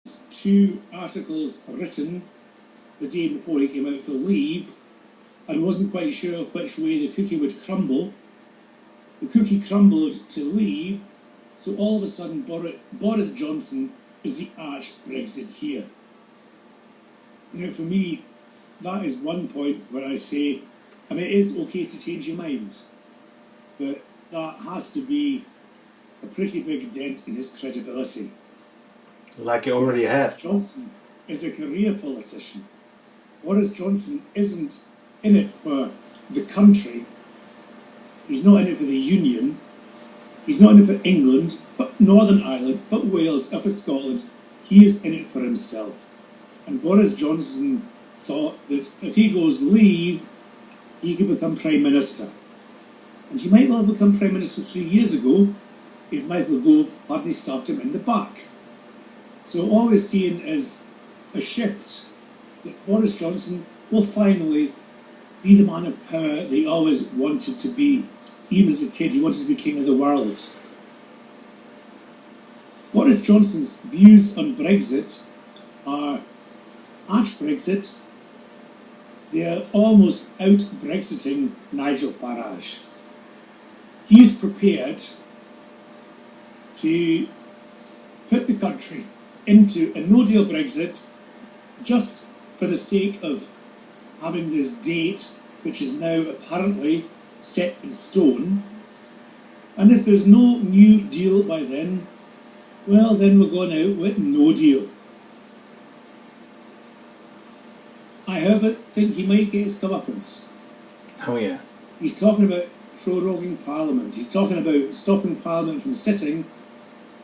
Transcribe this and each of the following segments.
two articles written the day before he came out for leave and wasn't quite sure which way the cookie would crumble. The cookie crumbled to leave, so all of a sudden Boris Johnson is the arch-Brexiteer. Now for me, that is one point where I say, I mean, it is okay to change your mind, but that has to be a pretty big dent in his credibility. Like he already has. Boris Johnson is a career politician. Boris Johnson isn't in it for the country. He's not in it for the Union. He's not in it for England, for Northern Ireland, for Wales, or for Scotland. He is in it for himself. And Boris Johnson thought that if he goes leave, he could become Prime Minister. And he might well have become Prime Minister 3 years ago if Michael Gove hadn't stabbed him in the back. So all we're seeing is a shift that Boris Johnson will finally be the man of power that he always wanted to be. Even as a kid, he wanted to be king of the world. Boris Johnson's views on Brexit are arch-Brexit. They are almost out-Brexiting Nigel Farage. He is prepared to put the country into a no-deal Brexit just for the sake of having this date, which is now apparently set in stone. And if there's no new deal by then, well, then we're going out with no deal. I, however, think he might get his comeuppance. Oh, yeah. He's talking about proroguing Parliament. He's talking about stopping Parliament from sitting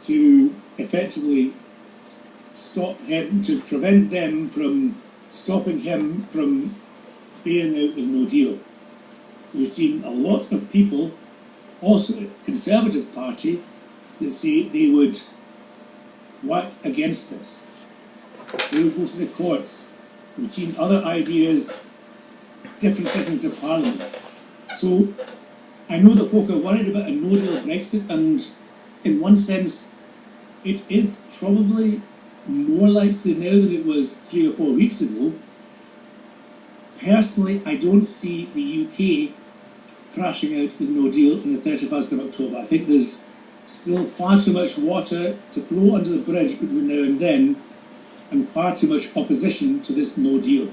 to effectively stop him, to prevent them from stopping him from being out with no deal. We've seen a lot of people, also the Conservative Party, that say they would work against this. They would go to the courts. We've seen other ideas, different settings of Parliament. So I know that folk are worried about a no-deal Brexit, and in one sense, it is probably more likely now than it was 3 or 4 weeks ago. Personally, I don't see the UK crashing out with no deal on the 31st of October. I think there's still far too much water to flow under the bridge between now and then, and far too much opposition to this no deal.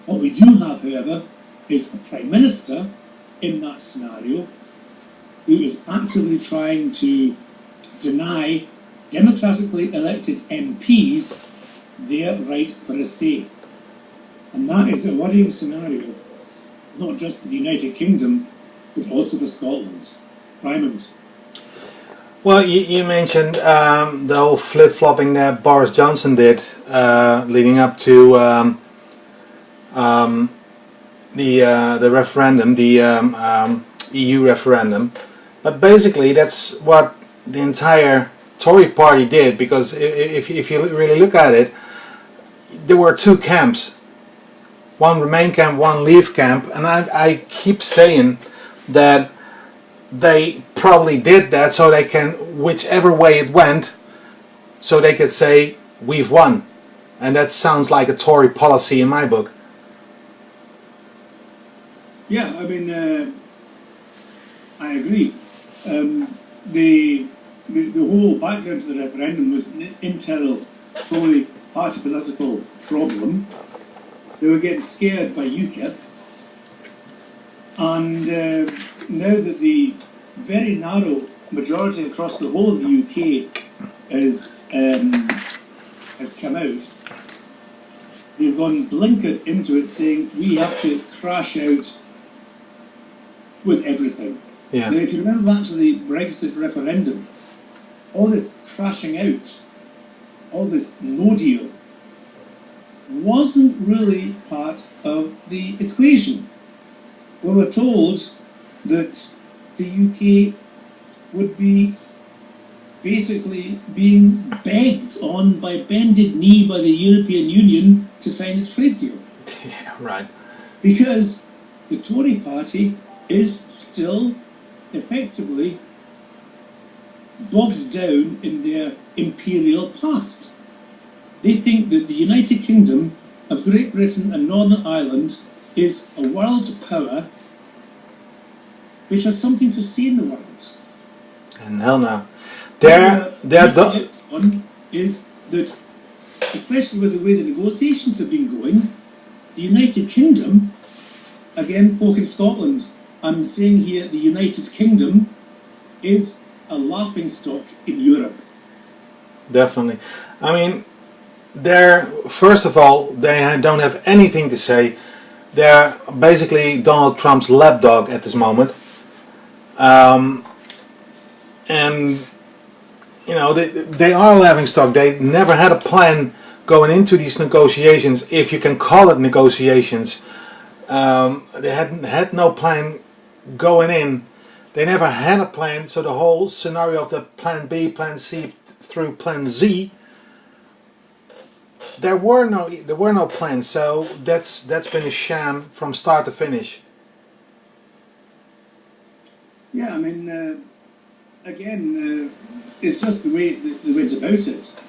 What we do have, however, is a Prime Minister in that scenario who is actively trying to deny democratically elected MPs their right for a say. And that is a worrying scenario, not just for the United Kingdom, but also for Scotland. Raymond. Well, you mentioned the whole flip-flopping that Boris Johnson did leading up to the referendum, the EU referendum. But basically that's what the entire Tory party did, because if you really look at it, there were two camps. One Remain camp, one Leave camp, and I keep saying that they probably did that so they can, whichever way it went, so they could say, we've won. And that sounds like a Tory policy in my book. Yeah, I mean, I agree. The whole background to the referendum was an internal Tory party political problem. They were getting scared by UKIP, and now that the very narrow majority across the whole of the UK has come out, they've gone blinkered into it, saying we have to crash out with everything. Yeah. Now, if you remember back to the Brexit referendum, all this crashing out, all this no deal, wasn't really part of the equation. We were told that the UK would be basically being begged on by bended knee by the European Union to sign a trade deal. Yeah, right. Because the Tory party is still effectively bogged down in their imperial past. They think that the United Kingdom of Great Britain and Northern Ireland is a world power which has something to say in the world. And hell no. One is that, especially with the way the negotiations have been going, the United Kingdom, again, folk in Scotland, I'm saying here the United Kingdom is a laughingstock in Europe. Definitely. I mean, first of all, they don't have anything to say. They're basically Donald Trump's lapdog at this moment. And you know, they are a laughingstock. They never had a plan going into these negotiations, if you can call it negotiations. They had no plan going in. They never had a plan, so the whole scenario of the plan B, plan C through plan Z, there were no plans. So that's been a sham from start to finish. Yeah, I mean, again, it's just the way they went about it.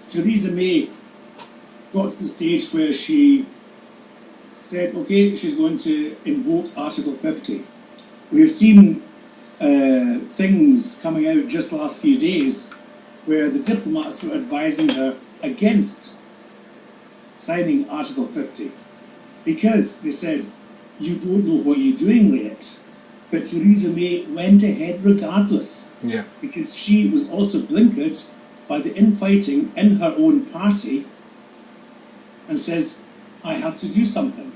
Theresa May got to the stage where she said, okay, she's going to invoke Article 50. We've seen things coming out just the last few days where the diplomats were advising her against signing Article 50 because they said, you don't know what you're doing with it. But Theresa May went ahead regardless, because she was also blinkered by the infighting in her own party and says, I have to do something.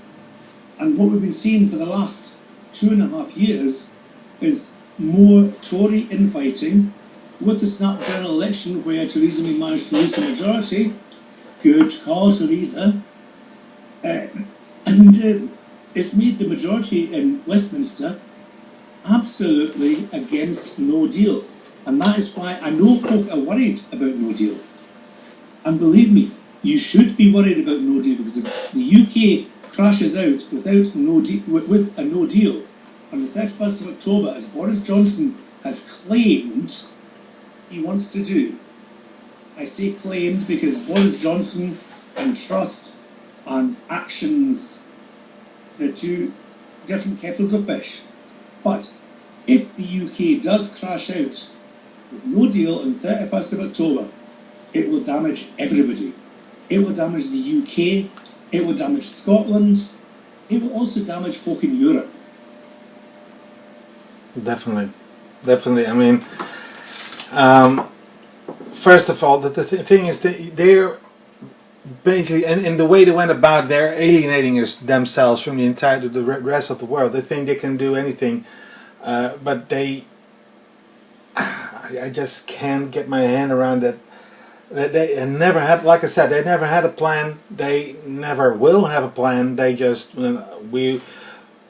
And what we've been seeing for the last 2.5 years is more Tory infighting with the snap general election where Theresa May managed to lose a majority. Good call, Theresa. And it's made the majority in Westminster absolutely against no deal. And that is why I know folk are worried about no deal. And believe me, you should be worried about no deal, because if the UK crashes out without with a no deal on the 31st of October, as Boris Johnson has claimed he wants to do. I say claimed because Boris Johnson and trust and actions, they're two different kettles of fish. But if the UK does crash out with no deal on the 31st of October, it will damage everybody. It will damage the UK, it will damage Scotland, it will also damage folk in Europe. Definitely. I mean, first of all, the thing is that they're basically, and in the way they went about, they're alienating themselves from the rest of the world. They think they can do anything, but I just can't get my hand around it. They never had, like I said, they never had a plan. They never will have a plan. They just we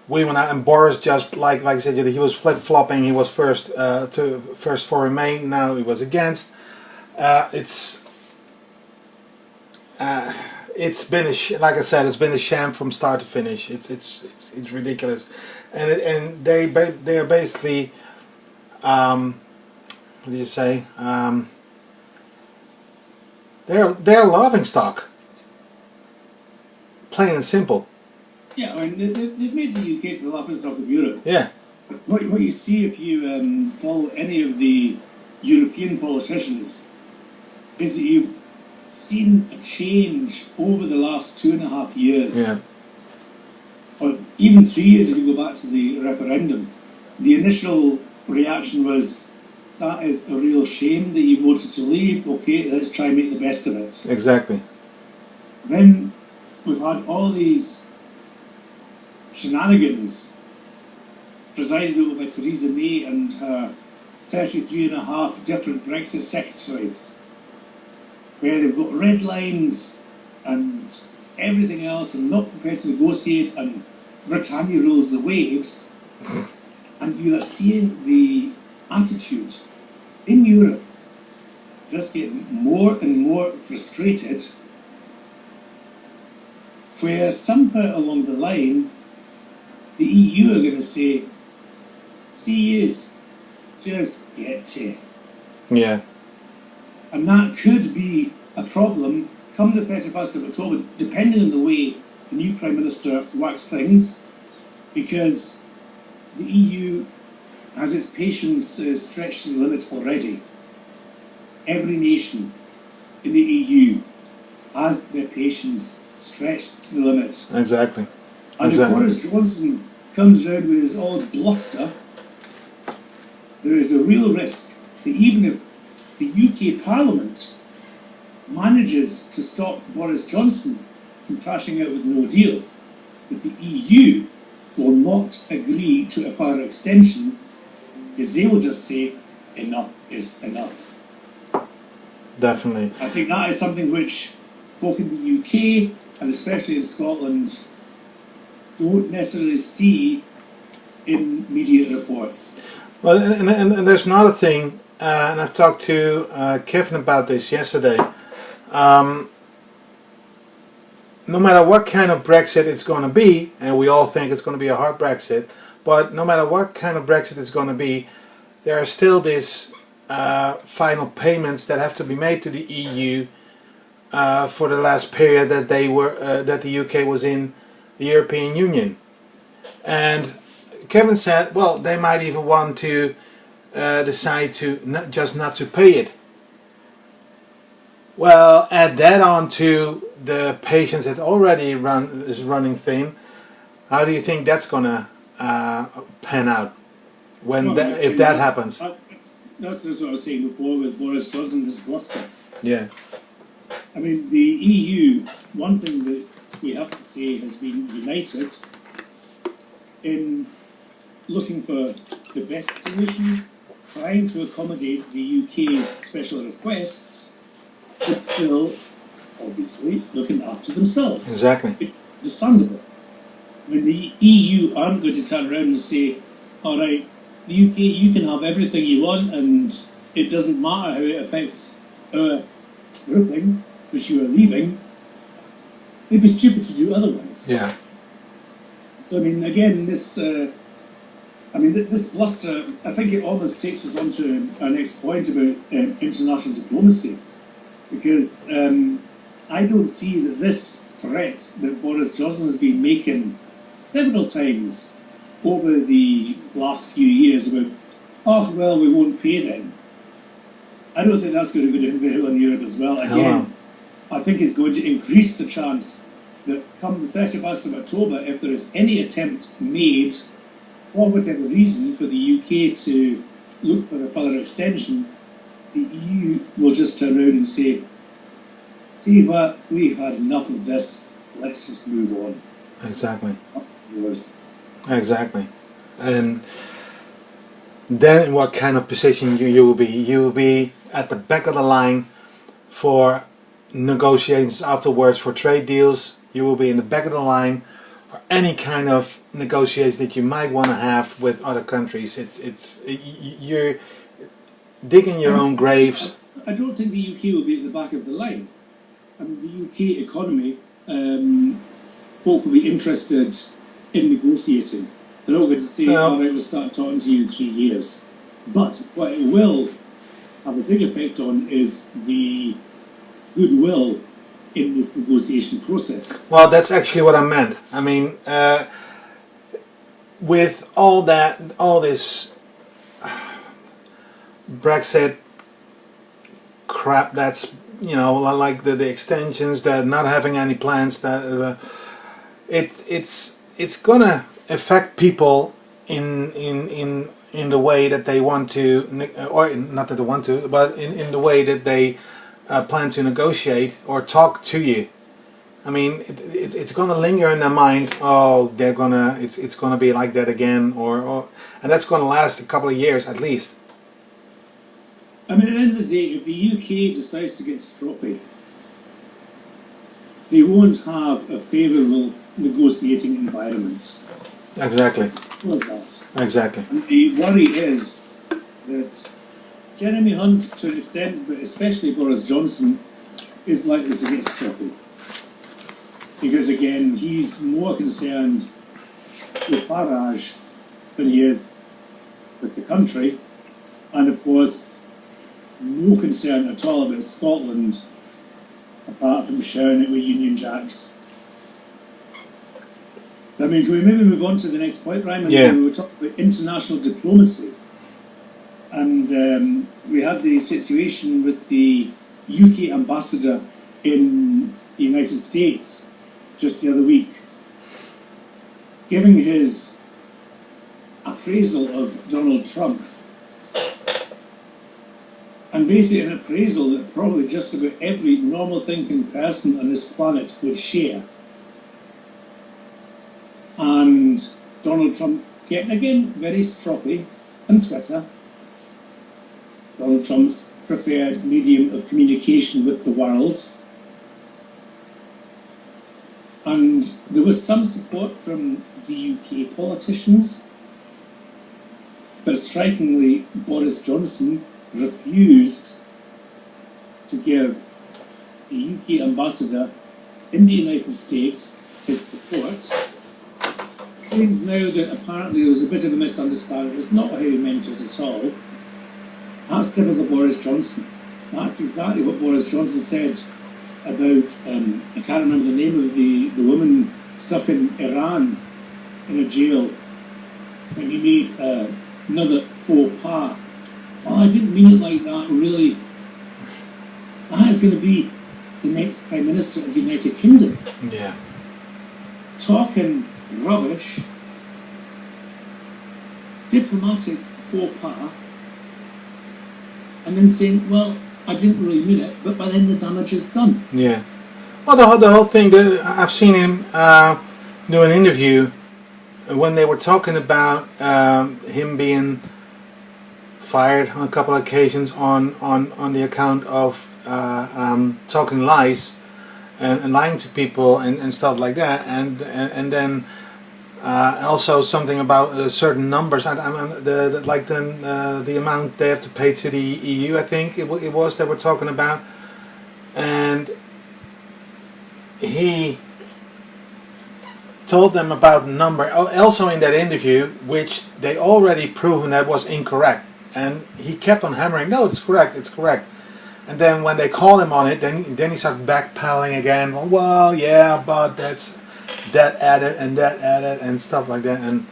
went out, and Boris just like I said, he was flip flopping. He was first for Remain. Now he was against. It's been like I said, it's been a sham from start to finish. It's ridiculous, and they are basically what do you say? They're laughing stock. Plain and simple. Yeah, I mean they've made the UK to the laughing stock of Europe. Yeah. What you see if you follow any of the European politicians is that you've seen a change over the last 2.5 years. Yeah. Or even 3 years if you go back to the referendum. The initial reaction was, that is a real shame that you voted to leave. Okay, let's try and make the best of it. Exactly. Then we've had all these shenanigans presided over by Theresa May and her 33.5 different Brexit secretaries, where they've got red lines and everything else and not prepared to negotiate, and Britannia rules the waves. And you are seeing the attitude in Europe just getting more and more frustrated, where somewhere along the line the EU are going to say, see yous, just get to. Yeah. And that could be a problem come the 31st of October, depending on the way the new Prime Minister works things, because the EU has its patience stretched to the limit already. Every nation in the EU has their patience stretched to the limit. Exactly. And if Boris Johnson comes round with his odd bluster, there is a real risk that even if the UK Parliament manages to stop Boris Johnson from crashing out with no deal, that the EU will not agree to a further extension, because they will just say, enough is enough. Definitely. I think that is something which folk in the UK, and especially in Scotland, don't necessarily see in media reports. Well, and there's another thing, and I talked to Kevin about this yesterday. No matter what kind of Brexit it's going to be, and we all think it's going to be a hard Brexit, but no matter what kind of Brexit it's going to be, there are still these final payments that have to be made to the EU for the last period that they were that the UK was in the European Union. And Kevin said, well, they might even want to decide to not to pay it. Well, add that on to the patience that already is running thin. How do you think that's gonna pan out when if that happens? That's just what I was saying before with Boris Johnson, this bluster. Yeah. I mean, the EU, one thing that we have to say has been united in looking for the best solution, trying to accommodate the UK's special requests, but still, obviously, looking after themselves. Exactly. It's understandable. I mean, the EU aren't going to turn around and say, all right, the UK, you can have everything you want, and it doesn't matter how it affects our grouping, which you are leaving. It'd be stupid to do otherwise. Yeah. So, I mean, again, this bluster, I think it almost takes us on to our next point about international diplomacy, because I don't see that this threat that Boris Johnson has been making several times over the last few years about, oh, well, we won't pay them. I don't think that's going to go down very well in Europe as well. Again, I think it's going to increase the chance that come the 31st of October, if there is any attempt made, for whatever reason, for the UK to look for a further extension, the EU will just turn around and say, see what, we've had enough of this, let's just move on. Exactly. Worse. Exactly. And then in what kind of position you will be? You will be at the back of the line for negotiations afterwards for trade deals. You will be in the back of the line for any kind of negotiation that you might want to have with other countries. You're digging your own graves. I don't think the UK will be at the back of the line. I mean, the UK economy, folk will be interested in negotiating. They're not going to say, all right, we'll start talking to you in 3 years. But what it will have a big effect on is the goodwill in this negotiation process. Well, that's actually what I meant. I mean, with all this Brexit crap, that's, you know, like the extensions, that not having any plans, that it's gonna affect people in the way that they want to, or not that they want to, but in the way that they plan to negotiate or talk to you. I mean, it's gonna linger in their mind. Oh, it's gonna be like that again, or and that's gonna last a couple of years at least. I mean, at the end of the day, if the UK decides to get stroppy, they won't have a favourable negotiating environment. Exactly. Simple as that. Exactly. And the worry is that Jeremy Hunt, to an extent, but especially Boris Johnson, is likely to get stroppy. Because again, he's more concerned with Farage than he is with the country, and of course, no concern at all about Scotland apart from sharing it with Union Jacks. I mean, can we maybe move on to the next point, Ryman? Yeah. We were talking about international diplomacy. And we had the situation with the UK ambassador in the United States just the other week, giving his appraisal of Donald Trump. And basically an appraisal that probably just about every normal thinking person on this planet would share. And Donald Trump getting again very stroppy on Twitter. Donald Trump's preferred medium of communication with the world. And there was some support from the UK politicians, but strikingly, Boris Johnson refused to give the UK ambassador in the United States his support. Claims now that apparently there was a bit of a misunderstanding. It's not how he meant it at all. That's typical Boris Johnson. That's exactly what Boris Johnson said about, I can't remember the name of the woman stuck in Iran in a jail when he made another faux pas. Oh, I didn't mean it like that, really. That is going to be the next Prime Minister of the United Kingdom. Yeah. Talking rubbish, diplomatic faux pas, and then saying, well, I didn't really mean it, but by then the damage is done. Yeah. Well, the whole thing, I've seen him do an interview when they were talking about him being fired on a couple of occasions on the account of talking lies and lying to people and stuff like that, and then also something about certain numbers, the amount they have to pay to the EU, I think it was they were talking about, and he told them about the number also in that interview, which they already proven that was incorrect, and he kept on hammering, no, it's correct, and then when they called him on it, then he started backpedaling again, well, yeah, but that's that added and stuff like that. And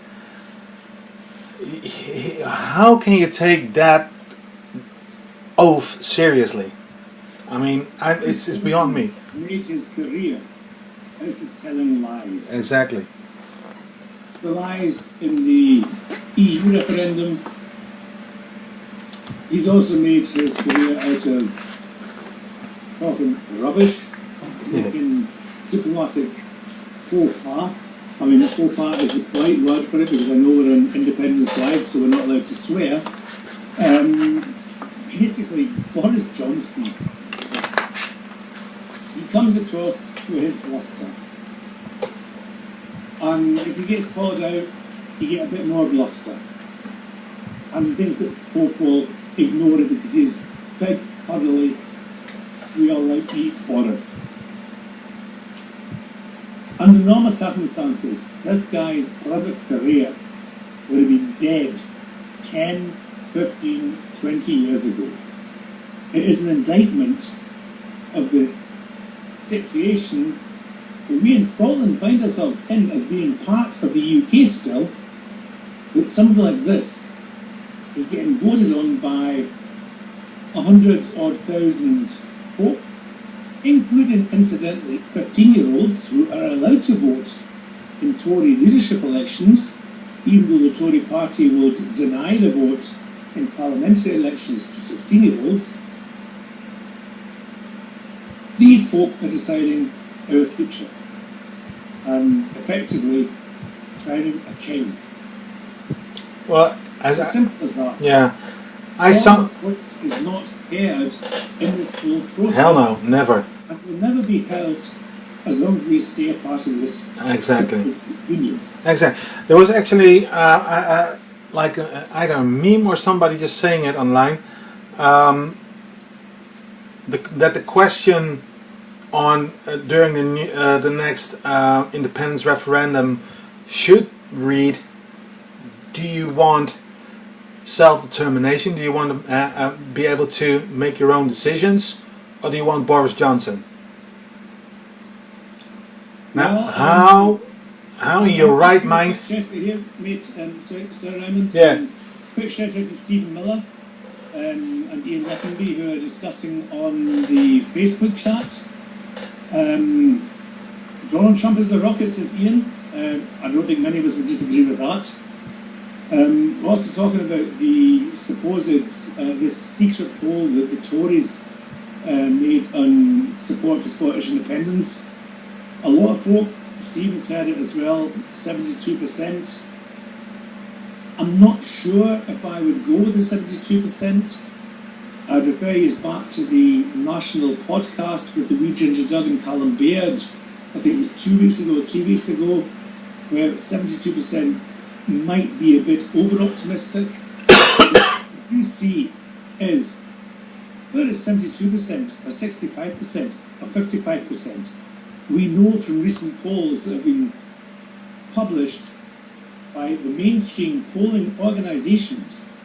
how can you take that oath seriously? I mean, it's beyond me. It's made his career out of telling lies. Exactly. The lies in the EU referendum. He's also made his career out of talking rubbish, making diplomatic faux pas. I mean, faux pas is the polite word for it because I know we're on Independence Live, so we're not allowed to swear. Basically, Boris Johnson, he comes across with his bluster. And if he gets called out, you get a bit more bluster. And he thinks that folk will ignore it because he's big, cuddly, we all like to eat Boris. Under normal circumstances, this guy's political career would have been dead 10, 15, 20 years ago. It is an indictment of the situation that we in Scotland find ourselves in as being part of the UK still, that something like this is getting voted on by 100,000 folk, including, incidentally, 15-year-olds who are allowed to vote in Tory leadership elections, even though the Tory party would deny the vote in parliamentary elections to 16-year-olds. These folk are deciding our future and effectively crowning a king. Well, it's as simple as that. Yeah. Scotland's voice is not heard in this whole process. Hell no, never. And will never be held as long as we stay a part of this union. Exactly. There was actually either a meme or somebody just saying it online, that the question on during the next independence referendum should read, do you want self-determination? Do you want to be able to make your own decisions, or do you want Boris Johnson? Now, how in your right mind? Here, mate, sorry, Raymond. Yeah. Quick shout out to Stephen Miller and Ian Leckenby, who are discussing on the Facebook chat. Donald Trump is the rocket, says Ian. I don't think many of us would disagree with that. We're also talking about the supposed this secret poll that the Tories made on support for Scottish independence. A lot of folk, Stephen said it as well, 72%. I'm not sure if I would go with the 72%. I'd refer you back to the national podcast with the wee Ginger Doug and Callum Baird. I think it was 2 weeks ago, 3 weeks ago, where 72% might be a bit over-optimistic. What you see is whether it's 72% or 65% or 55%. We know from recent polls that have been published by the mainstream polling organisations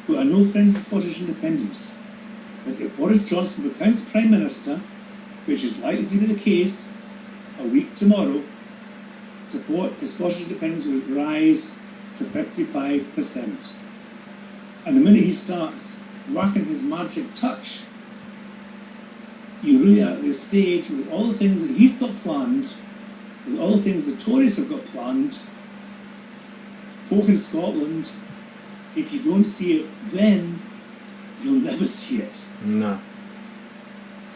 who are no friends of Scottish independence that if Boris Johnson becomes Prime Minister, which is likely to be the case a week tomorrow, support for Scottish independence would rise to 55%. And the minute he starts working his magic touch, you really are at this stage with all the things that he's got planned, with all the things the Tories have got planned. Folk in Scotland, if you don't see it then, you'll never see it. No.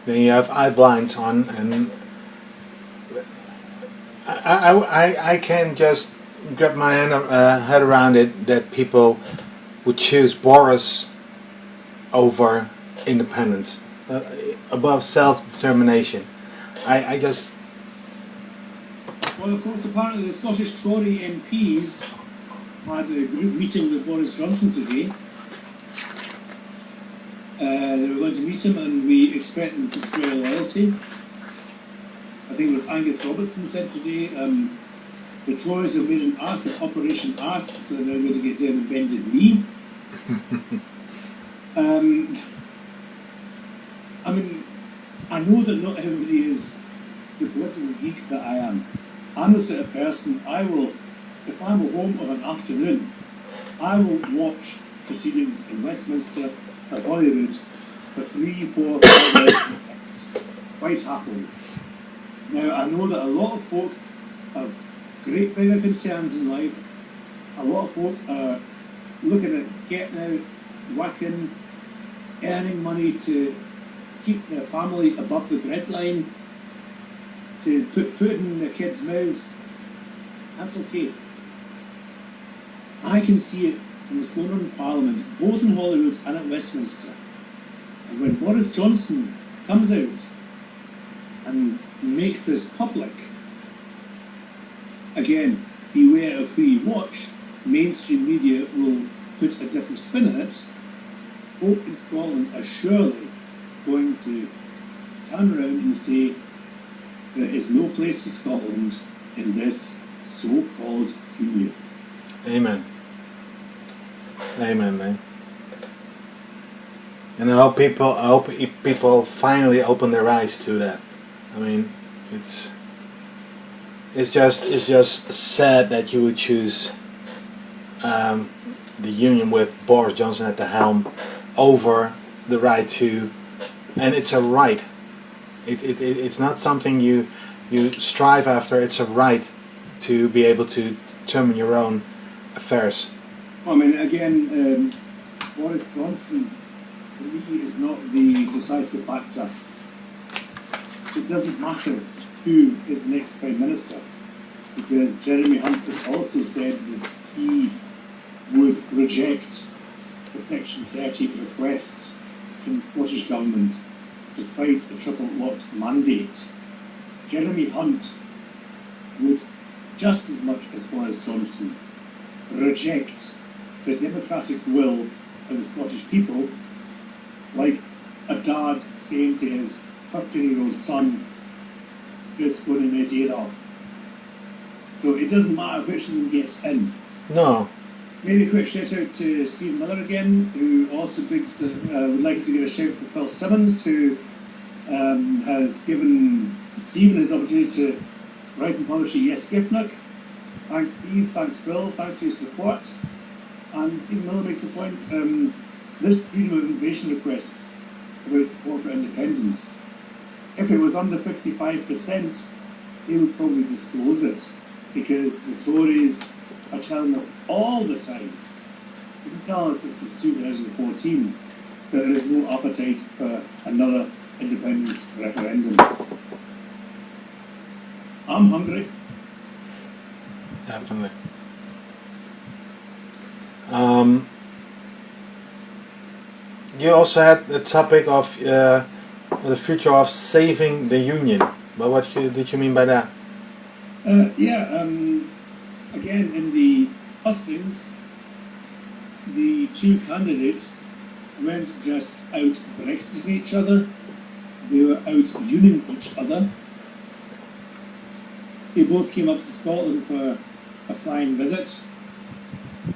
Then you have eye blinds on, and I can just grab my head around it that people would choose Boris over independence, above self-determination. I just... Well, of course, apparently the Scottish Tory MPs had a group meeting with Boris Johnson today. They were going to meet him and we expect them to swear loyalty. I think it was Angus Robertson said today, the Tories have made an arse of Operation Arse, so they're now going to get down and bended knee. I mean, I know that not everybody is the political geek that I am. I'm the sort of person, I will, if I'm at home of an afternoon, I will watch proceedings in Westminster or Holyrood for 3, 4, 5 hours quite happily. Now, I know that a lot of folk have great bigger concerns in life. A lot of folk are looking at getting out, working, earning money to keep their family above the breadline, to put food in their kids' mouths. That's okay. I can see it from what's going on in Parliament, both in Holyrood and at Westminster. And when Boris Johnson comes out and makes this public, again, beware of who you watch. Mainstream media will put a different spin on it. Folk in Scotland are surely going to turn around and say there is no place for Scotland in this so-called union. Amen. Amen, man. And I hope people finally open their eyes to that. I mean, it's just sad that you would choose the union with Boris Johnson at the helm over the right to, and it's a right. It's not something you strive after. It's a right to be able to determine your own affairs. I mean, again, Boris Johnson, for me, is not the decisive factor. It doesn't matter who is the next Prime Minister, because Jeremy Hunt has also said that he would reject the Section 30 request from the Scottish Government despite a triple locked mandate. Jeremy Hunt would, just as much as Boris Johnson, reject the democratic will of the Scottish people, like a dad saying to his 15-year-old son, just going to make it up. So it doesn't matter which of them gets in. No. Maybe a quick shout out to Stephen Miller again, who also would like to give a shout out to Phil Simmons, who has given Stephen his opportunity to Right and publisher, yes, Gifnook. Thanks, Steve. Thanks, Phil. Thanks for your support. And Stephen Miller makes a point. This freedom of information request about support for independence, if it was under 55%, they would probably disclose it, because the Tories are telling us all the time, they can tell us since 2014, that there is no appetite for another independence referendum. I'm hungry. Definitely. You also had the topic of the future of saving the union. But what did you mean by that? Again, in the hustings, the two candidates weren't just out Brexiting each other, they were out unioning each other. They both came up to Scotland for a flying visit,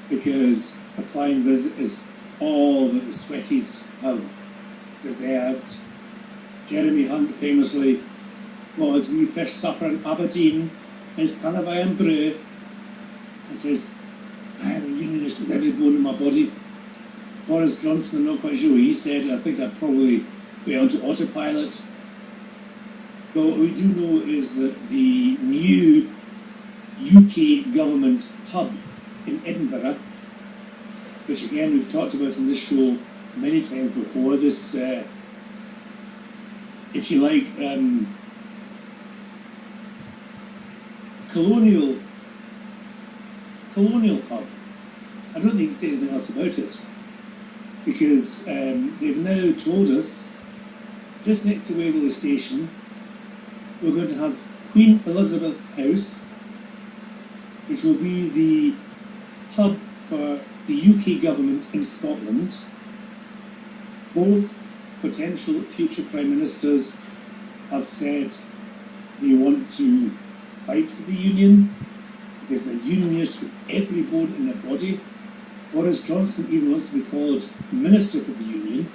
because a flying visit is all that the Sweaties have deserved. Jeremy Hunt famously was wee fish supper in Aberdeen, his Canada and brew, and says, I am a unionist with every bone in my body. Boris Johnson, I'm not quite sure what he said. I think I'd probably be onto autopilot. But what we do know is that the new UK government hub in Edinburgh, which again we've talked about on this show many times before, this, if you like, colonial hub. I don't need to say anything else about it, because they've now told us, just next to Waverley Station, we're going to have Queen Elizabeth House, which will be the hub for the UK government in Scotland. Both potential future Prime Ministers have said they want to fight for the Union, because they're unionists with every bone in their body. Boris Johnson even wants to be called Minister for the Union.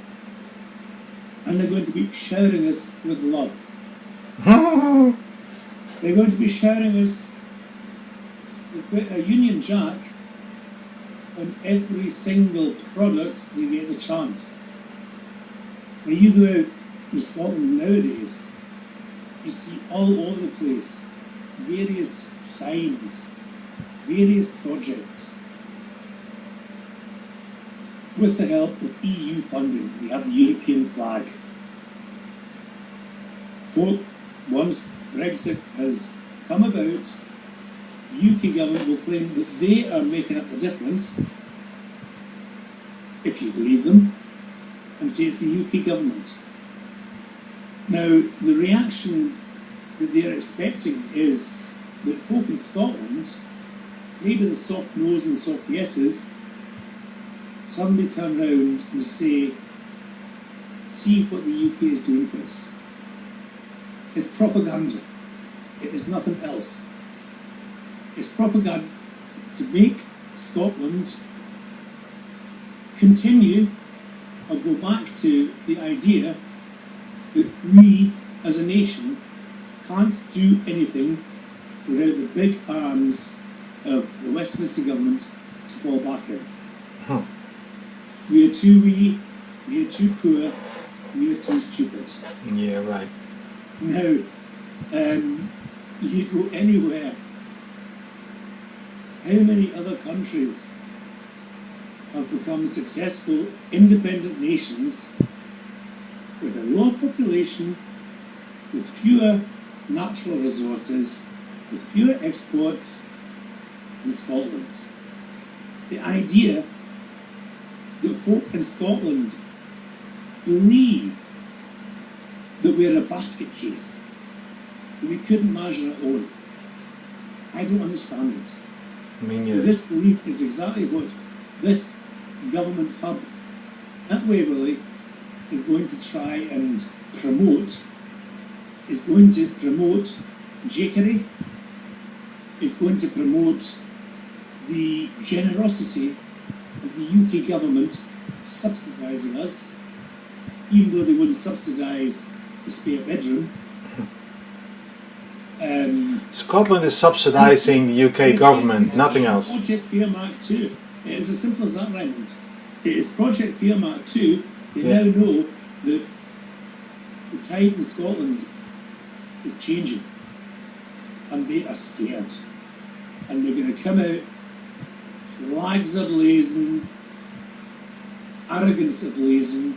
And they're going to be showering us with love. They're going to be showering us with a Union Jack on every single product they get the chance. When you go out in Scotland nowadays, you see all over the place various signs, various projects. With the help of EU funding, we have the European flag. Once Brexit has come about, the UK government will claim that they are making up the difference, if you believe them, and say it's the UK government. Now, the reaction that they're expecting is that folk in Scotland, maybe the soft no's and soft yeses, suddenly turn round and say, see what the UK is doing for us. It's propaganda. It is nothing else. It's propaganda to make Scotland continue or go back to the idea that we as a nation can't do anything without the big arms of the Westminster government to fall back in. We are too wee, we are too poor, we are too stupid. Yeah, right. Now, you go anywhere, how many other countries have become successful independent nations with a lower population, with fewer natural resources, with fewer exports than Scotland? The idea that folk in Scotland believe that we're a basket case, that we couldn't manage on our own, I don't understand it. But this belief is exactly what this government hub at Waverley is going to try and promote. Is going to promote Jakery, is going to promote the generosity of the UK government subsidising us, even though they wouldn't subsidise the spare bedroom. Scotland is subsidising the UK government, nothing else. Project Fear Mark 2. It is as simple as that, Raymond. It is Project Fear Mark 2. They now know that the tide in Scotland is changing. And they are scared. And they're going to come out, flags are blazing, arrogance are blazing,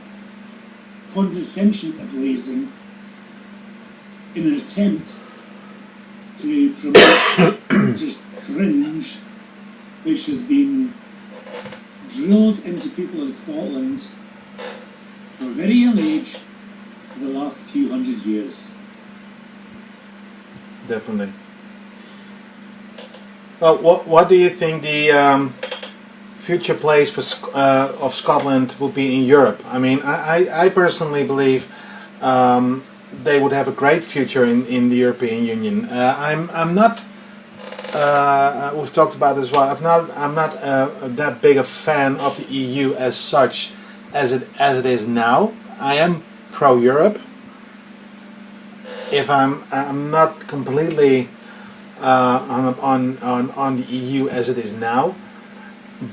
condescension are blazing, in an attempt to promote just cringe, which has been drilled into people in Scotland from a very young age for the last few hundred years. Definitely. Well, what do you think the future place for of Scotland will be in Europe? I mean, I personally believe they would have a great future in the European Union. I'm not. We've talked about this as well. I'm not that big a fan of the EU as such as it is now. I am pro-Europe. If I'm not completely on the EU as it is now,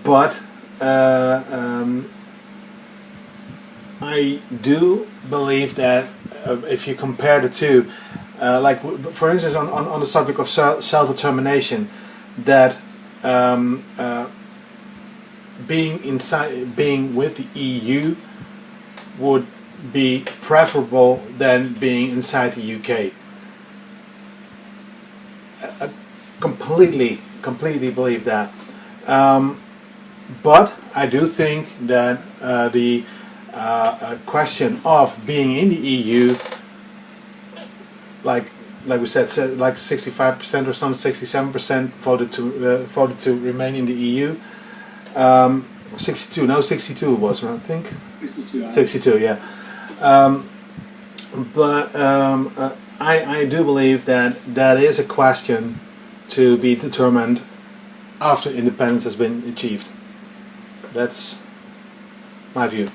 but I do believe that if you compare the two, like for instance on the subject of self-determination, that being with the EU would be preferable than being inside the UK. I completely believe that. But I do think that the question of being in the EU, like we said, like 65% or something, 67% voted to remain in the EU. 62 it was, I think. 62, yeah. But I do believe that is a question to be determined after independence has been achieved. That's my view.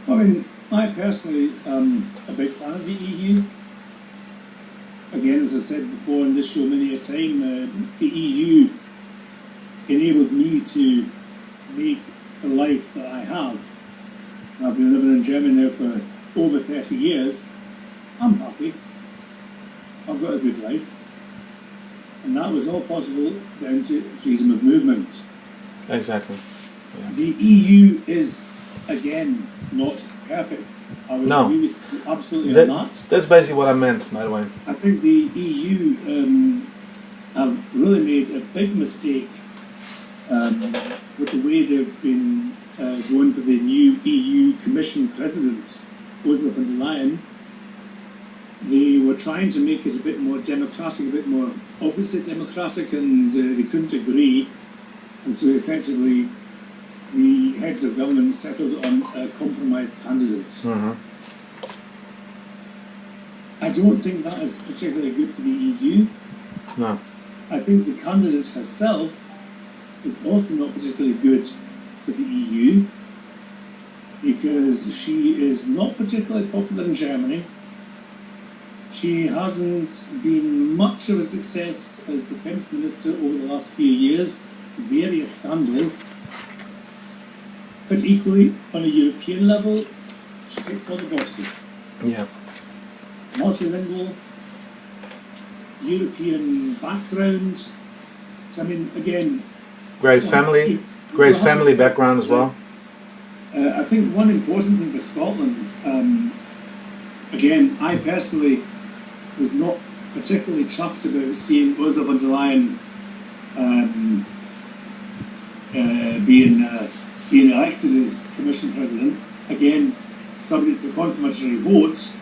I mean, I personally am a big fan of the EU. Again, as I said before in this show many a time, the EU enabled me to make the life that I have. I've been living in Germany now for over 30 years. I'm happy. I've got a good life. And that was all possible down to freedom of movement. Exactly. Yeah. The EU is, again, not perfect. I would agree with you absolutely on that. That's basically what I meant, by the way. I think the EU have really made a big mistake with the way they've been going for the new EU Commission President, Ursula von der Leyen. They were trying to make it a bit more democratic, a bit more obviously democratic, and they couldn't agree. And so effectively, the heads of government settled on a compromise candidate. Mm-hmm. I don't think that is particularly good for the EU. No. I think the candidate herself is also not particularly good for the EU because she is not particularly popular in Germany. She hasn't been much of a success as Defence Minister over the last few years, various scandals. But equally, on a European level, she ticks all the boxes. Yeah. Multilingual, European background. So, I mean, again... Great family background as well. I think one important thing for Scotland, again, I personally was not particularly chuffed about seeing Ursula von der Leyen being elected as Commission President. Again, subject to confirmatory vote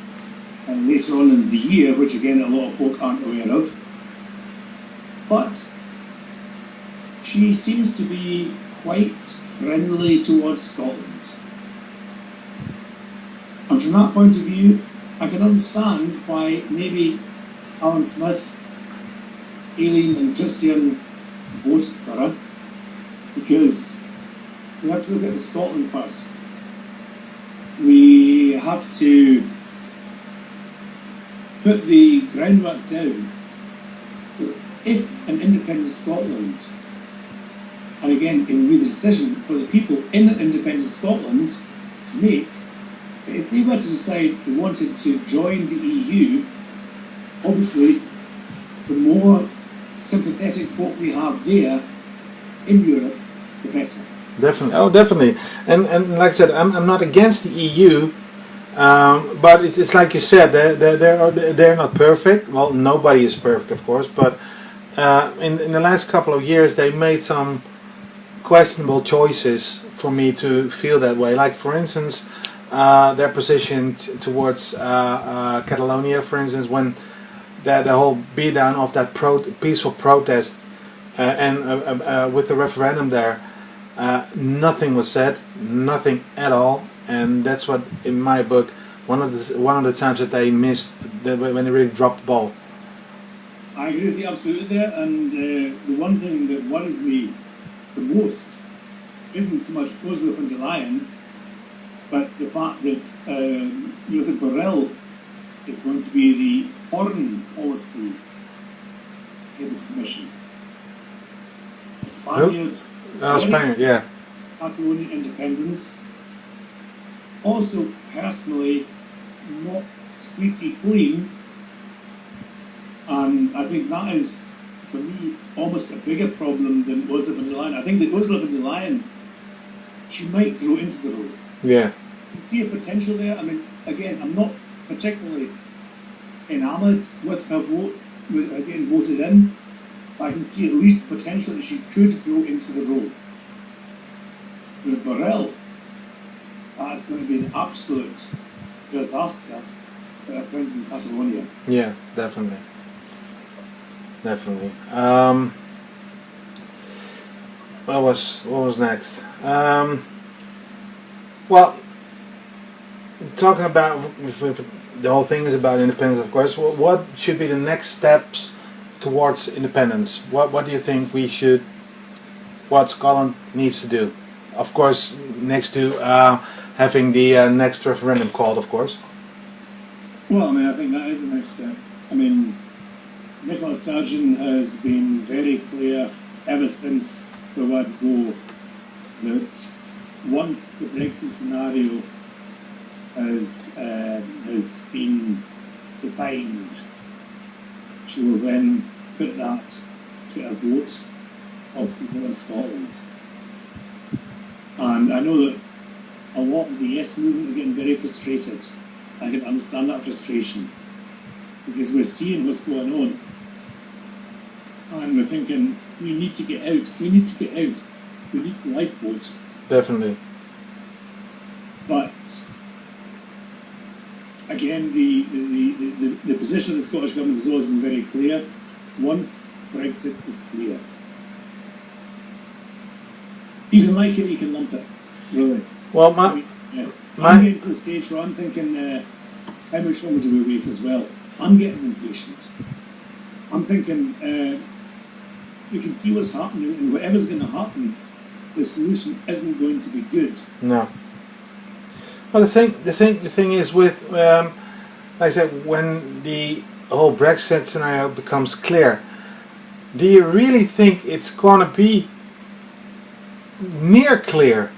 later on in the year, which again a lot of folk aren't aware of. But she seems to be quite friendly towards Scotland. And from that point of view, I can understand why maybe Alan Smith, Aileen and Christian voted for her, because we have to look at Scotland first. We have to put the groundwork down for if an independent Scotland, and again, it will be the decision for the people in independent Scotland to make, if they were to decide they wanted to join the EU, obviously, the more sympathetic folk we have there in Europe, the better. Definitely. Oh, definitely. And like I said, I'm not against the EU, but it's like you said, they're not perfect. Well, nobody is perfect, of course, but in the last couple of years, they made some questionable choices for me to feel that way. Like, for instance, their position towards Catalonia, for instance, when the whole beat down of that peaceful protest and with the referendum there, nothing was said, nothing at all, and that's what, in my book, one of the times that they missed, when they really dropped the ball. I agree with you absolutely there, and the one thing that worries me the most isn't so much Ursula von der Leyen, but the fact that Josep Borrell is going to be the foreign policy head of the Commission. A Spaniard, Spaniard, yeah. Catalonian independence. Also, personally, not squeaky clean, and I think that is, for me, almost a bigger problem than Ursula von der Leyen. I think that Ursula von der Leyen, she might grow into the role. Yeah. You see a potential there. I mean, again, I'm not particularly enamoured with her vote, with her getting voted in, but I can see at least potential that she could grow into the role. With Borrell, that's going to be an absolute disaster for our friends in Catalonia. Yeah, definitely. Definitely. What was next? Well, talking about the whole thing is about independence, of course. What should be the next steps towards independence? What do you think what Scotland needs to do? Of course, next to having the next referendum called, of course. Well, I mean, I think that is the next step. I mean, Nicola Sturgeon has been very clear ever since the word go that once the Brexit scenario has been defined, she will then put that to a vote of people in Scotland. And I know that a lot of the Yes movement are getting very frustrated. I can understand that frustration because we're seeing what's going on and we're thinking we need to get out, we need to lifeboat. Definitely. But again, the position of the Scottish Government has always been very clear. Once Brexit is clear, you can like it, you can lump it, really. Well, I'm getting to the stage where I'm thinking, how much longer do we wait as well? I'm getting impatient. I'm thinking, we can see what's happening, and whatever's going to happen, the solution isn't going to be good. No. Well, the thing is with, like I said, when the whole Brexit scenario becomes clear, do you really think it's going to be near clear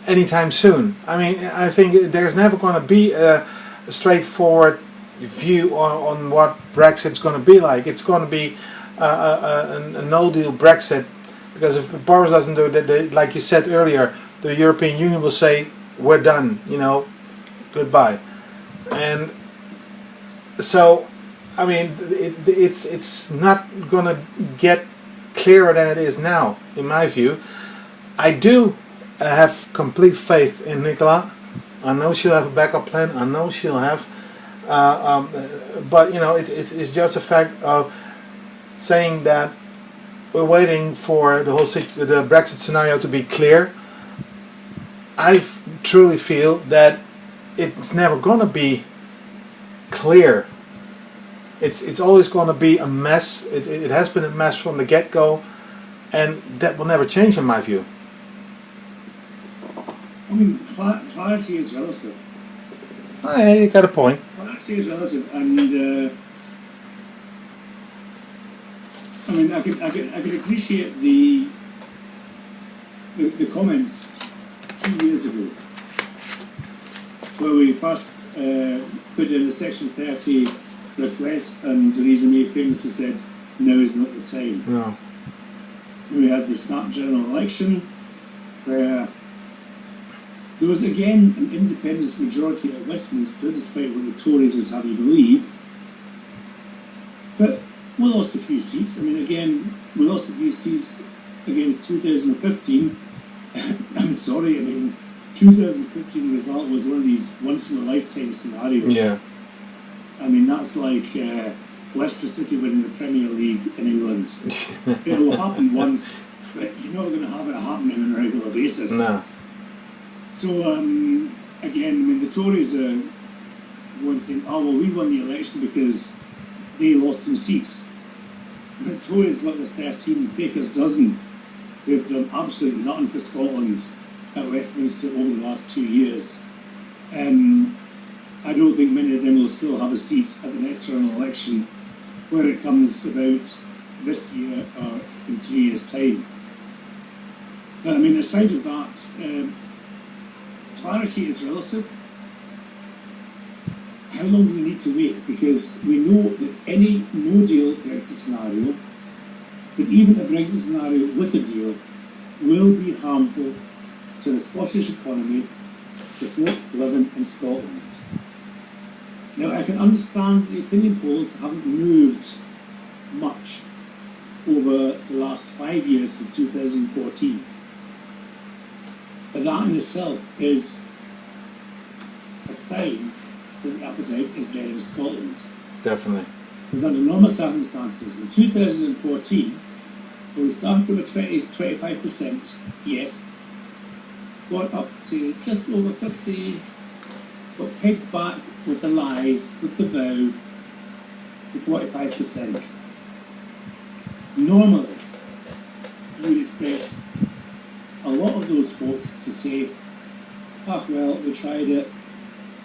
anytime soon? I mean, I think there's never going to be a straightforward view on what Brexit's going to be like. It's going to be a no-deal Brexit, because if Boris doesn't do it, like you said earlier, the European Union will say, we're done, goodbye. And so, I mean, it's not going to get clearer than it is now, in my view. I do have complete faith in Nicola. I know she'll have a backup plan. I know she'll have, but it's just a fact of saying that we're waiting for the Brexit scenario to be clear. I truly feel that it's never going to be clear. It's always going to be a mess. It has been a mess from the get-go, and that will never change in my view. I mean, clarity is relative. Hey, you got a point. Well, actually, it's relative, and I mean, I could appreciate the comments 2 years ago, where we first put in the Section 30 request, and Theresa May famously said, "Now is not the time." No. We had the snap general election, where there was again an independence majority at Westminster, despite what the Tories would have you believe. But we lost a few seats. I mean, again, we lost a few seats against 2015. I'm sorry, I mean, 2015 result was one of these once-in-a-lifetime scenarios. Yeah. I mean, that's like Leicester City winning the Premier League in England. It will happen once, but you're not going to have it happening on a regular basis. No. So, again, I mean, the Tories are one saying, "Oh, well, we won the election because they lost some seats." The Tories got the 13 fakers dozen who have done absolutely nothing for Scotland at Westminster over the last 2 years. I don't think many of them will still have a seat at the next general election, where it comes about this year or in 3 years' time. But I mean, aside of that, clarity is relative. How long do we need to wait? Because we know that any no-deal Brexit scenario, but even a Brexit scenario with a deal, will be harmful to the Scottish economy, the folk living in Scotland. Now, I can understand the opinion polls haven't moved much over the last 5 years since 2014. But that in itself is a sign that the appetite is there in Scotland. Definitely. Because under normal circumstances, in 2014, when we started with 25%, yes, got up to just over 50, got pegged back with the lies, with the vow, to 45%. Normally, you would expect a lot of those folk to say, "Ah, well, we tried it,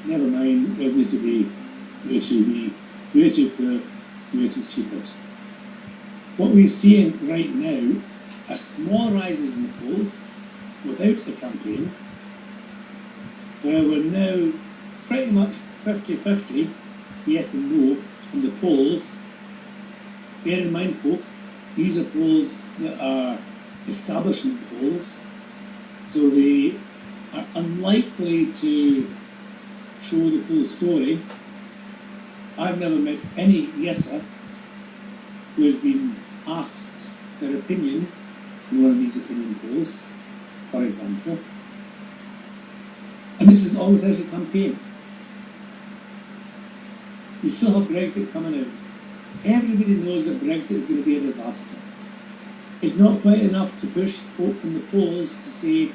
never mind, doesn't need to be, we're too poor, we're too stupid." What we're seeing right now are small rises in the polls without a campaign, where we're now pretty much 50-50, yes and no, in the polls. Bear in mind, folk, these are polls that are establishment polls, so they are unlikely to show the full story. I've never met any yeser who has been asked their opinion in one of these opinion polls, for example. And this is all without a campaign. We still have Brexit coming out. Everybody knows that Brexit is going to be a disaster. It's not quite enough to push folk in the polls to say,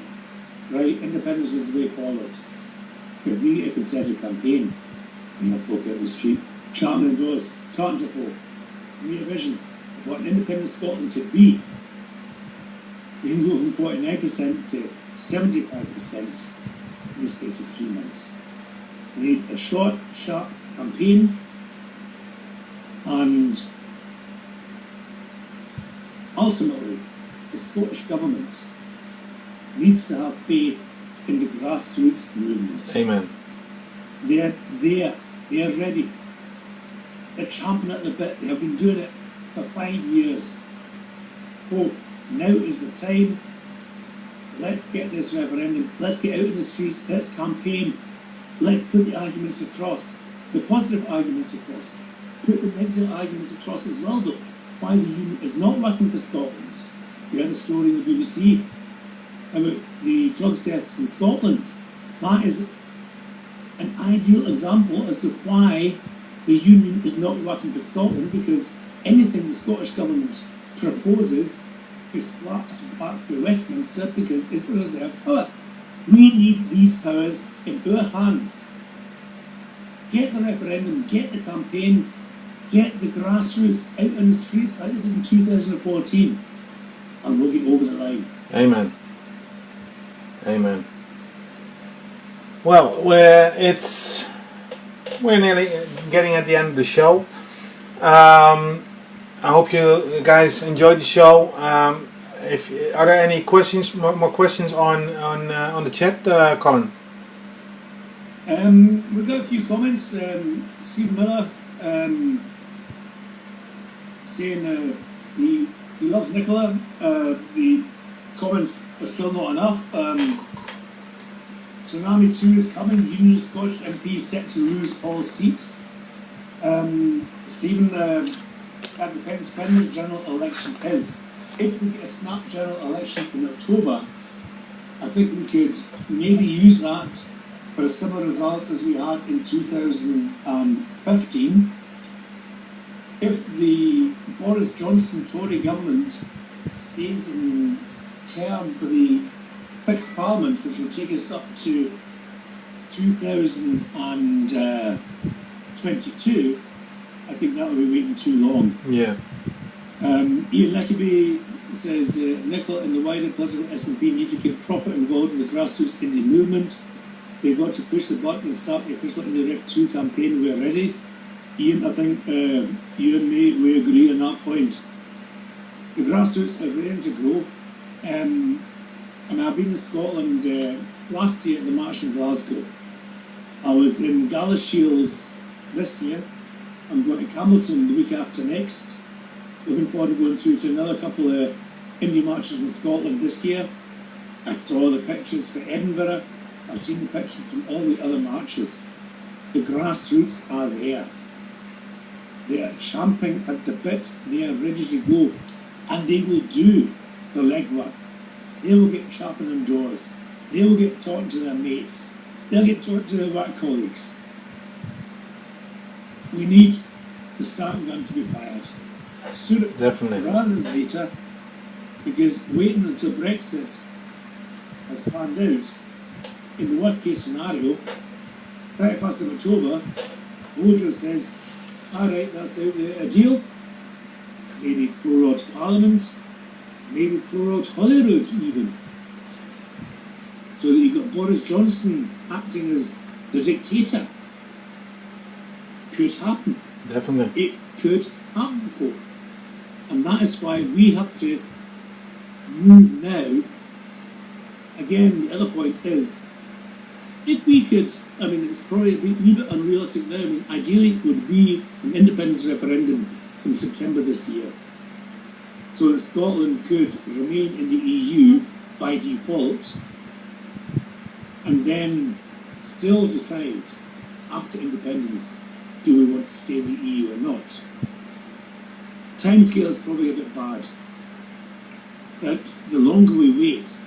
right, independence is the way forward. But we get a Conservative campaign, and have folk out in the street, shouting indoors, talking to folk, we a vision of what an independent Scotland could be. We can go from 49% to 75% in the space of 3 months. We need a short, sharp campaign, and ultimately, the Scottish Government needs to have faith in the grassroots movement. Amen. They're there. They're ready. They're champing at the bit. They have been doing it for 5 years. Oh, now is the time. Let's get this referendum. Let's get out in the streets. Let's campaign. Let's put the arguments across. The positive arguments across. Put the negative arguments across as well, though. Why the union is not working for Scotland. We had a story in the BBC about the drugs deaths in Scotland. That is an ideal example as to why the union is not working for Scotland, because anything the Scottish Government proposes is slapped back to Westminster because it's the reserve power. We need these powers in our hands. Get the referendum, get the campaign, get the grassroots out on the streets like they did in 2014, and we'll get over the line. Amen. Amen. Well, it's we're nearly getting at the end of the show. I hope you guys enjoyed the show. If are there any questions, more questions on the chat, Colin? We've got a few comments. Steve Miller saying he loves Nicola. The comments are still not enough. Tsunami 2 is coming. Union Scottish MPs set to lose all seats. Stephen, that depends when the general election is. If we get a snap general election in October, I think we could maybe use that for a similar result as we had in 2015. If the Boris Johnson Tory government stays in term for the fixed parliament, which will take us up to 2022, I think that will be waiting too long. Yeah. Ian Leckaby says Nicola and the wider political SNP need to get proper involved with the grassroots indie movement. They've got to push the button and start the official Indie Ref 2 campaign. We're ready. Ian, I think you and me, we agree on that point. The grassroots are ready to grow. And I've been in Scotland last year at the March in Glasgow. I was in Galashiels this year. I'm going to Campbelltown the week after next. Looking forward to going through to another couple of indie marches in Scotland this year. I saw the pictures for Edinburgh. I've seen the pictures from all the other marches. The grassroots are there. They are champing at the bit. They are ready to go. And they will do the legwork. They will get chopping on doors. They will get talking to their mates. They'll get talking to their work colleagues. We need the starting gun to be fired sooner rather than later, because waiting until Brexit has planned out, in the worst case scenario, 31st of October, Woodrow says, alright, that's out there, a deal, maybe prorogued Parliament, maybe prorogued Holyrood even, so that you've got Boris Johnson acting as the dictator. Could happen. Definitely. It could happen, folk. And that is why we have to move now. Again, the other point is, if we could, I mean, it's probably a wee bit unrealistic now. I mean, ideally it would be an independence referendum in September this year, so that Scotland could remain in the EU by default, and then still decide after independence, do we want to stay in the EU or not? Timescale is probably a bit bad, but the longer we wait,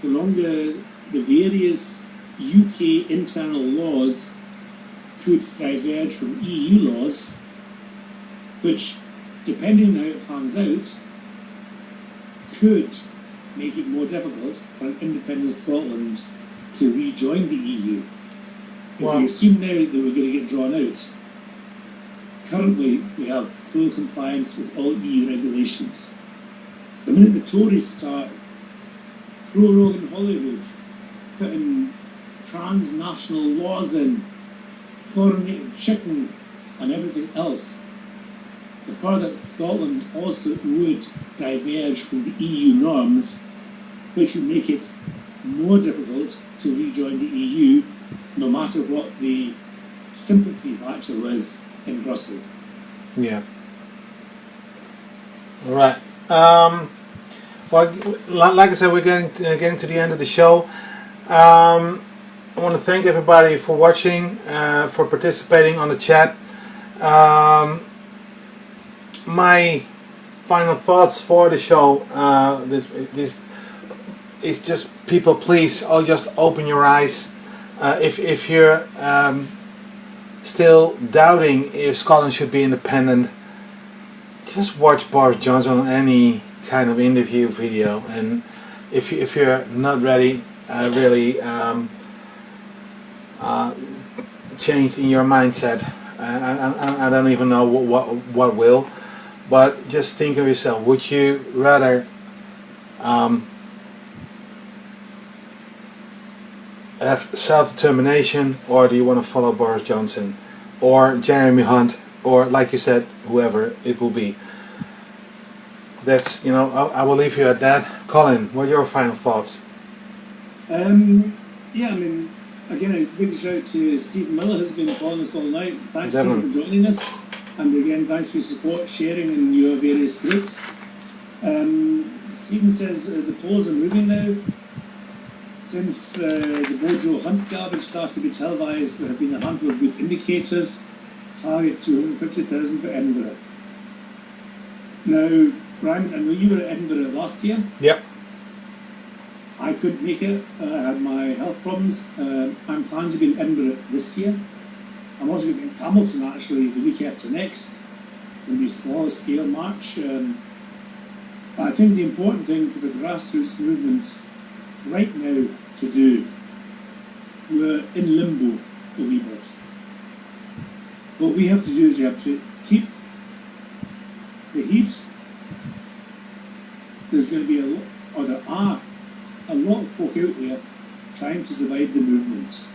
the longer the various UK internal laws could diverge from EU laws, which, depending on how it pans out, could make it more difficult for an independent Scotland to rejoin the EU. If we assume now that we're going to get drawn out, currently we have full compliance with all EU regulations. The minute the Tories start proroguing Holyrood, putting transnational laws in, chlorinated chicken and everything else, the further Scotland also would diverge from the EU norms, which would make it more difficult to rejoin the EU, no matter what the sympathy factor was in Brussels. Yeah. All right. Well, like I said, we're getting to the end of the show. I want to thank everybody for watching, for participating on the chat. My final thoughts for the show, this is just, people, please, just open your eyes. If you're still doubting if Scotland should be independent, just watch Boris Johnson on any kind of interview video, and if you're not ready, really changed in your mindset, I don't even know what will, but just think of yourself. Would you rather have self-determination, or do you want to follow Boris Johnson? or Jeremy Hunt, or like you said, whoever it will be. That's, you know, I will leave you at that. Colin, what are your final thoughts? Yeah, I mean, again, a big shout out to Stephen Miller, who's been following us all night. Thanks, Stephen, for joining us. And again, thanks for your support, sharing in your various groups. Stephen says the polls are moving now. Since the Bojo Hunt garbage started to be televised, there have been a handful of good indicators. Target 250,000 for Edinburgh. Now, Ryan, I know you were at Edinburgh last year. Yep. I couldn't make it. I had my health problems. I'm planning to be in Edinburgh this year. I'm also going to be in Hamilton actually the week after next. It'll be a smaller scale march. I think the important thing for the grassroots movement right now to do, we're in limbo a wee bit. What we have to do is we have to keep the heat. There's going to be there are a lot of folk out there trying to divide the movement.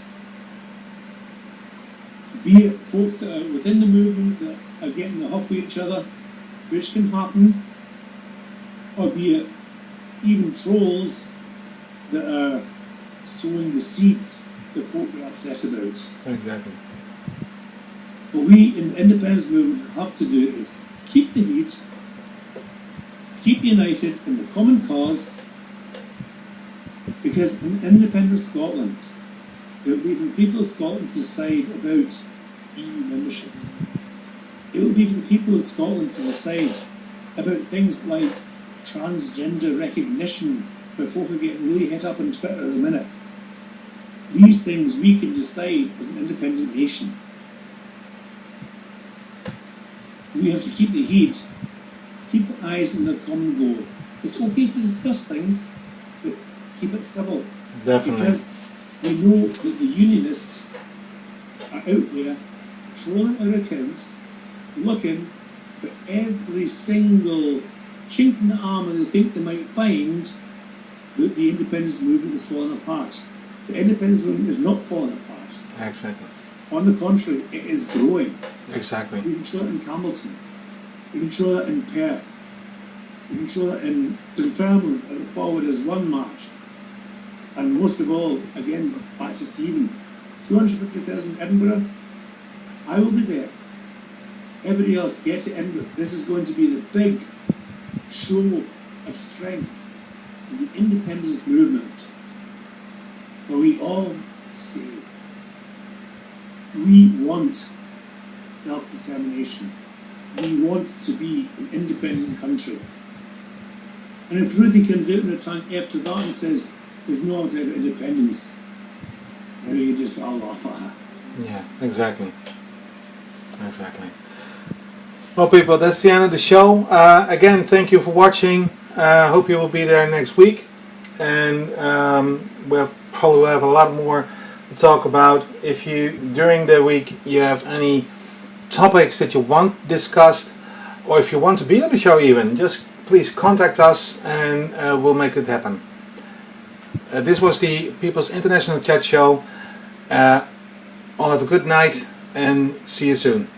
Be it folk that are within the movement that are getting the huff with each other, which can happen, or be it even trolls that are sowing the seeds that folk are upset about. Exactly. What we in the independence movement have to do is keep the heat, keep united in the common cause, because in independent Scotland, it will be for the people of Scotland to decide about EU membership. It will be for the people of Scotland to decide about things like transgender recognition, where folk are getting really hit up on Twitter at the minute. These things we can decide as an independent nation. We have to keep the heat, keep the eyes on the common goal. It's okay to discuss things, but keep it civil. Definitely. Because we know that the unionists are out there trolling our accounts, looking for every single chink in the armour they think they might find that the independence movement is falling apart. The independence movement is not falling apart. Exactly. On the contrary, it is growing. Exactly. We can show that in Campbellton. We can show that in Perth. We can show that in Dunfermline at the Forwarders Run March. And most of all, again, back to Stephen, 250,000 Edinburgh, I will be there. Everybody else, get to Edinburgh. This is going to be the big show of strength of the independence movement, where we all say, we want self-determination. We want to be an independent country. And if Ruthie comes out in a tank after that and says, there's no idea about independence, maybe you just all laugh at her. Yeah, exactly. Exactly. Well, people, that's the end of the show. Again, thank you for watching. Hope you will be there next week. And we'll probably have a lot more to talk about. If you, during the week, you have any topics that you want discussed, or if you want to be on the show even, just please contact us and we'll make it happen. This was the People's International Chat Show. All have a good night and see you soon.